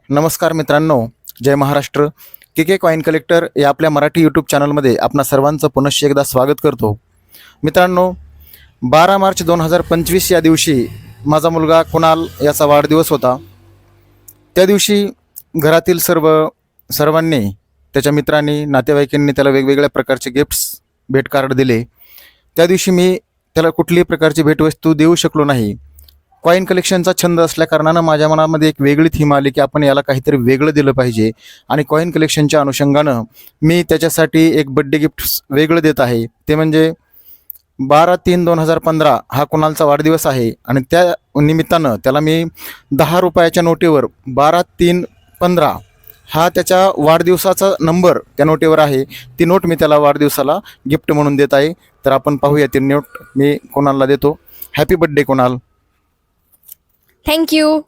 नमस्कार मित्रांनो, जय महाराष्ट्र. के coin collector या आपल्या मराठी यूट्यूब चॅनलमध्ये आपणा सर्वांचं पुनश्च एकदा स्वागत करतो. मित्रांनो, 12 मार्च 2025 या दिवशी माझा मुलगा कुणाल याचा वाढदिवस होता. त्या दिवशी घरातील सर्वांनी, त्याच्या मित्रांनी, नातेवाईकांनी त्याला वेगवेगळ्या प्रकारचे गिफ्ट्स, भेट कार्ड दिले. त्या दिवशी मी त्याला कुठलीही प्रकारची भेटवस्तू देऊ शकलो नाही. कॉइन कलेक्शनचा छंद असल्याकारणानं माझ्या मनामध्ये एक वेगळी थीम आली की आपण याला काहीतरी वेगळं दिलं पाहिजे. आणि कॉइन कलेक्शनच्या अनुषंगानं मी त्याच्यासाठी एक बड्डे गिफ्ट वेगळं देत आहे. ते म्हणजे 12/3/2015 हा कुणालचा वाढदिवस आहे आणि त्या निमित्तानं त्याला मी 10 रुपयाच्या नोटीवर 12/3/15 हा त्याच्या वाढदिवसाचा नंबर त्या नोटीवर आहे. ती नोट मी त्याला वाढदिवसाला गिफ्ट म्हणून देत आहे. तर आपण पाहूया ती नोट मी कुणालला देतो. Happy birthday Kunal. Thank you.